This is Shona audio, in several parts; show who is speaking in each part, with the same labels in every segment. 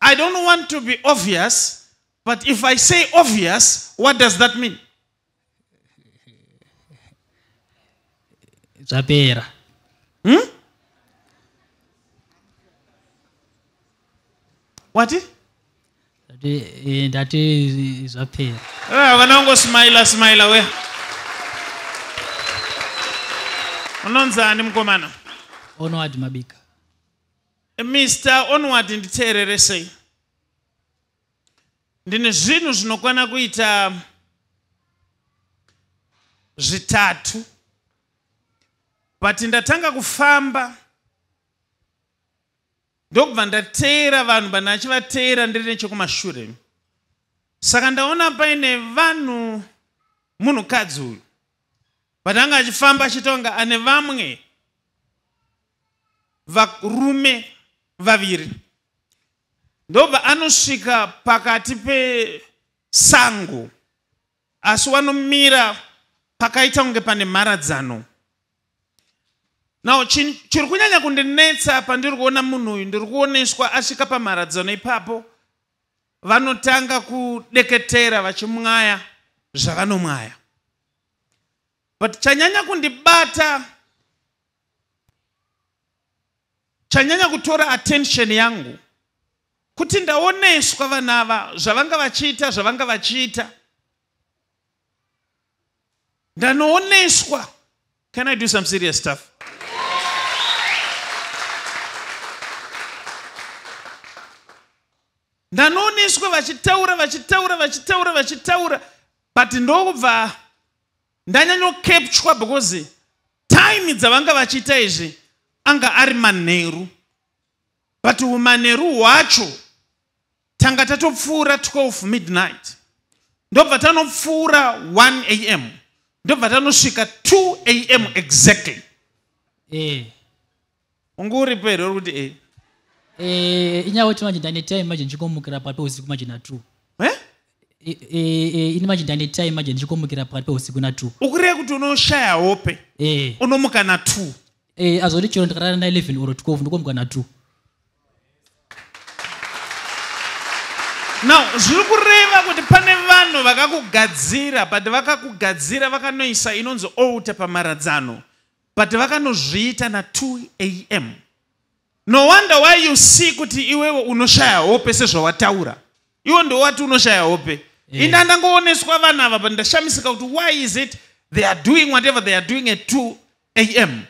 Speaker 1: I don't want to be obvious, but if I say obvious, what does that mean?
Speaker 2: Zapera.
Speaker 1: What?
Speaker 2: That is zapera.
Speaker 1: Wanango smile we. Unonzani mkomana?
Speaker 2: Onward Mabika.
Speaker 1: Mr. Onward nditerere sei. Ndine zvinhu zvinokwana kuita zvitatu. But ndatanga kufamba ndokubva ndateera vanhu banachivateera ndiri nechekumashure. Saka ndaona paine vanhu munhukadzi uyu patanga achifamba achitonga ane vamwe varume vaviri. Ndobva anosvika pakati pesango asi wanomira pakaita kunge pane mharadzano. Now, chiri kunyanya kundinetsa pandiri kuona munhu uyu ndiri kuoneswa asvika pamharadzano ipapo vanotanga kudeketera vachimwaya zvavanomwaya. But chanyanya kundibata, chanyanya kutora attention yangu kuti ndaoneswa vanava zvavanga vachiita. Ndanooneswa. Can I do some serious stuff? Ndanooneswa vachitaura but ndobva ndanyanyokepchwa because time dzavanga vachiita izvi anga ari manheru. But umanheru hwacho tanga tatopfuura 12 midnight. Ndobva tanopfuura 1 AM. Ndobva tanosvika 2 AM exactly. Unguri pero kuti
Speaker 2: inyawo chimanje ndane time manje ndichikomukira pakati peusiku manje na 2. Ini manje ndane time manje ndichikomukira pakati peusiku na 2.
Speaker 1: Ukureva kuti unoshaya hope. Unomuka na 2.
Speaker 2: Azori chiro ndikarara na 11 or 12 ndikomuka na 2.
Speaker 1: Now, zviri kureva kuti pane vanhu vakakugadzira, but vakakugadzira vakanoisa inonzi altar pamharadzano, but vakanozviita na 2 AM. No wonder why you see kuti iwewe unoshaya hope sezvawataura. Iwo ndo wati unoshaya hope. Ina ndangooneswa vanhu ava but ndashamisika kuti why is it they are doing whatever they are doing at 2 AM.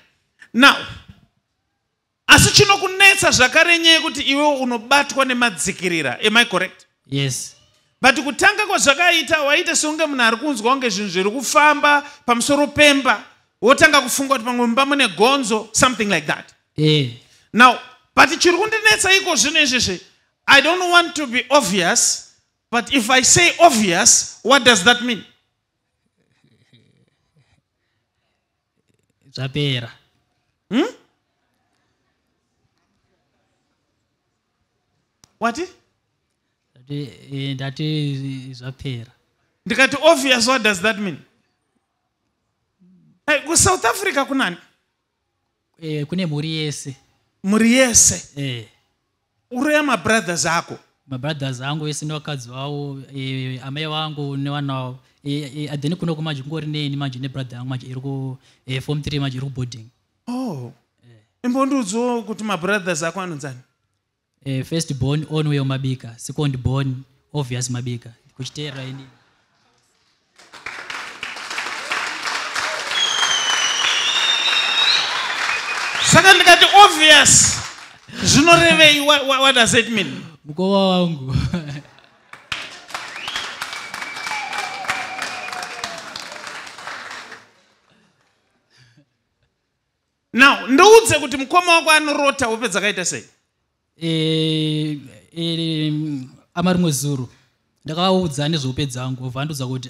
Speaker 1: Now, asi chinokunetsa zvakare nyaya kuti iwewe unobatwa nemadzikirira. Am I correct?
Speaker 2: Yes.
Speaker 1: But kutanga kwazvakaita waita songe munhu ari kunzwa kunge zvinhu zviri kufamba pamusoro pemba wotanga kufunga kuti pamwe mumba mune gonzo, something like that. Now, but chiri kundinetsa iko zvinhu izvizvi, I don't want to be obvious, but if I say obvious, what does that mean?
Speaker 2: Zapera.
Speaker 1: What?
Speaker 2: That is zapera.
Speaker 1: Ndikati obvious, what does that mean? Hey, South Africa kunani?
Speaker 2: Kune muri yese.
Speaker 1: Muri yese? Uriya mabrothers ako?
Speaker 2: Mabrothers angu yese nevakadzi vavo, amai vangu nevana vavo. Then kuno kumanje ngori neni manje nebrother yangu manje iri form 3 manje iri boarding.
Speaker 1: Oh. Imbondudzo kuti mabrothers ako anonzani?
Speaker 2: First born Onwe Mabika, second born Obvious Mabika. Kuchitera ini.
Speaker 1: Saka ndikati obvious. Zvinorevei, what does it mean?
Speaker 2: Mukova wangu.
Speaker 1: Now, ndoudze kuti mukoma wako anorota hope dzakaita sei?
Speaker 2: Amarimwe zuru ndakaudza nezvope dzangu vandudza kuti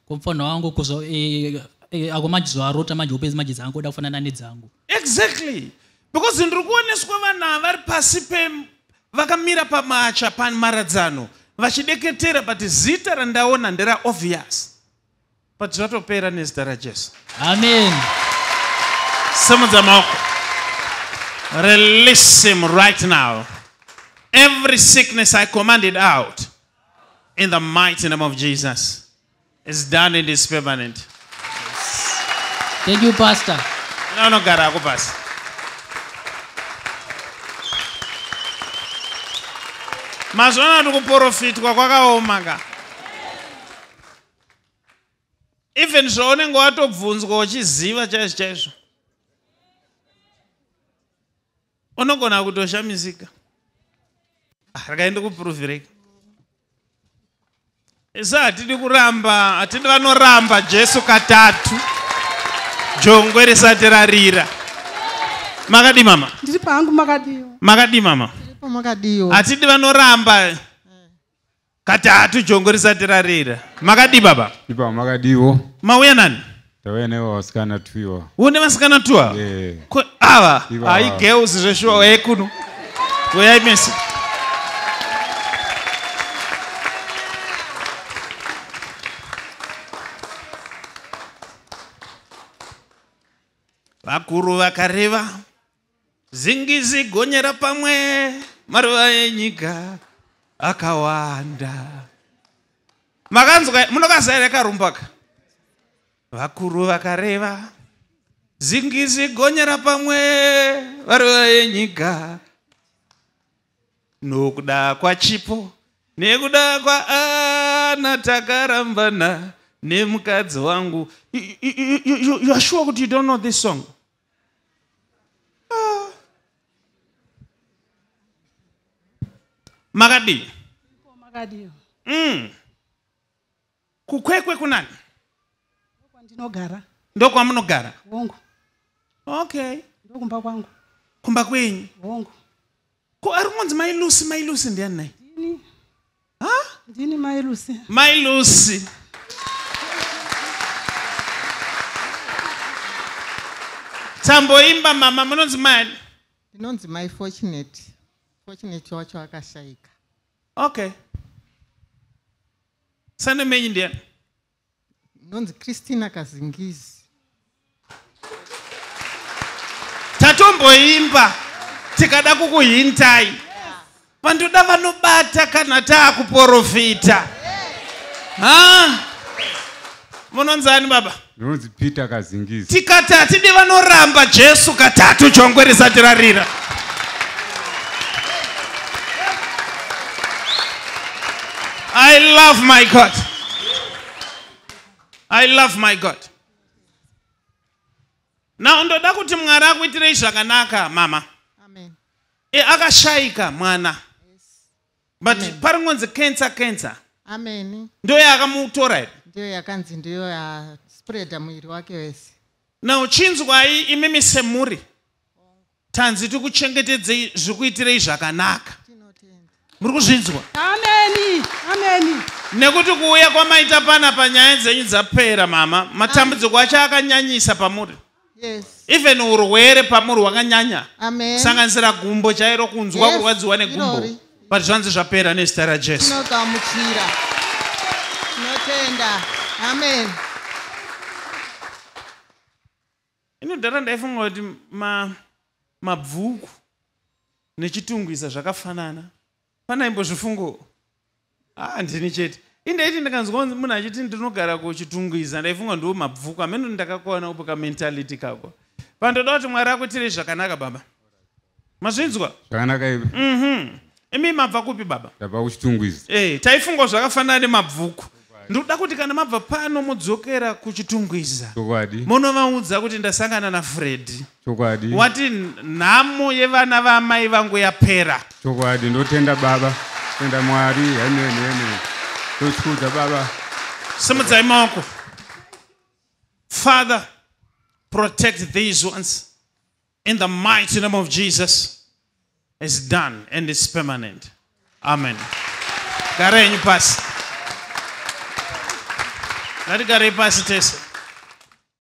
Speaker 2: komufana wangu kuzvo ako manje zvarota manje hope manje dzangu oda kufanana nedzangu.
Speaker 1: Exactly, because ndiri kuoneswa vanhu vari pasi vakamira pamacha pamharadzano vachideketera, but zita randaona ndera obvious, but zvatopera nezita raJesu.
Speaker 2: Amen.
Speaker 1: Simudza maoko. Release him right now. Every sickness I command it out. In the mighty name of Jesus. It's done, it is permanent.
Speaker 2: Thank you, Pastor.
Speaker 1: No, garako Pastor. Mazona tukuprofit kwa kwakaomaka. Even zvone ngowatobvunzwa uchiziva chaizvo. Unogona kutoshamisika. Rakaenda kuprovhereka. Isa hatidi kuramba, hatidi vanoramba Jesu katatu. Jongwe risati rarira. Makadi mama?
Speaker 3: Ndiri pangu makadiwa.
Speaker 1: Makadi mama?
Speaker 3: Ndiripo makadiwa.
Speaker 1: Hatidi vanoramba katatu jongwe risati rarira. Makadi baba?
Speaker 4: Ipa makadiwo.
Speaker 1: Mauya nani?
Speaker 4: Tawene wasikana tuiwa.
Speaker 1: Une vasikana tuwa?
Speaker 4: Yeah.
Speaker 1: Ava? Hai girls zveshuwa wekunu. Uyai mesi. Vakuru vakareva, zingizi gonyera pamwe, maruva enyika akawanda. Makanzwa munokazara karumbaka. Vakuru vakareva, zingizi gonyera pamwe, maruva enyika. Nokuda kwachipo, nekuda kwa ana takarambana, nemukadzi wangu. You are sure that you don't know this song? Makadi.
Speaker 3: Makadiwa.
Speaker 1: Kukwekwe kunani?
Speaker 3: Ndinogara.
Speaker 1: Ndokwa munogara?
Speaker 3: Hongu.
Speaker 1: Okay.
Speaker 3: Ndokumba kwangu.
Speaker 1: Kumba kwenyu?
Speaker 3: Hongu.
Speaker 1: Ko arimonzi Mailusi ndiani naye?
Speaker 3: Ndini.
Speaker 1: Ha?
Speaker 3: Ndini Mailusi.
Speaker 1: Mailusi. Tamboimba mama munonzi mani?
Speaker 5: Ndinonzi my fortunate. Fortunate wacho akashayika.
Speaker 1: Okay. Sane menyi ndiani?
Speaker 5: Ndinonzi Christina Kazingizi.
Speaker 1: Tatomboimba tikada kukuhintai. Vandoda vanobata kana taakuprofita. Ha? Munonzani baba?
Speaker 4: Ndinonzi Peter Kazingizi.
Speaker 1: Tikati hatidi vanoramba Jesu katatu jongwe risati rarira. I love my God. I love my God. Now ndoda kuti Mwari akuitirei zvakanaka mama.
Speaker 5: Amen.
Speaker 1: Akashayika mwana. But paringonzi cancer.
Speaker 5: Amen.
Speaker 1: Ndo yakamutora here.
Speaker 5: Ndiyo yakanzi ndiyo ya spreada mwiri wake wese.
Speaker 1: Now chinzwai imimi semuri. Tanzi tikuchengetedzei zvikuitirei zvakanaka. Muri kuzvinzwa?
Speaker 3: Amen. Amen.
Speaker 1: Nekuti kuuya kwamaita pana panyaya dzenyu dzapera mama, matambudziko acho akanyanyisa pamuri.
Speaker 5: Yes.
Speaker 1: Even urwere pamuri hwakanyanya.
Speaker 5: Amen.
Speaker 1: Sanganisira gumbo chairo kunzwa
Speaker 5: Yes.
Speaker 1: kurwadziwa negumbo.
Speaker 5: Irori.
Speaker 1: But zvanzi zvapera nezita raJesu.
Speaker 5: Tinogamuchira. Tinotenda. Amen.
Speaker 1: Inodhara ndaifunga kuti mabvuku nechitungwisa zvakafanana. Pana imbozvifungo? Ndini chete. Indaiti ndikanzwa munhu achiti ndinogara kuchitungwiza ndaifunga ndo mabvuku amene ndakakuwana upo ka mentality kako. Pandoda kuti Mwari akuitirei zvakanaka baba. Mazvinzwa?
Speaker 4: Zvakanaka iwe.
Speaker 1: Imi mabva kupi baba?
Speaker 4: Ndabva kuchitungwiza.
Speaker 1: Taifunga zvakafanana nemabvuku. Ndoda kuti kana mabva pano mudzokera kuchitungwiza.
Speaker 4: Chokwadi.
Speaker 1: Munovaudza kuti ndasangana naFred.
Speaker 4: Chokwadi.
Speaker 1: Wati nhamo yevana vamai vangu yapera.
Speaker 4: Chokwadi ndotenda baba. Tenda Mwari. Amen. Tochikuza baba.
Speaker 1: Simudzai maoko. Father, protect these ones. In the mighty name of Jesus. It's done and it's permanent. Amen. Garenyu pasi. Ngatigarei pasi tese.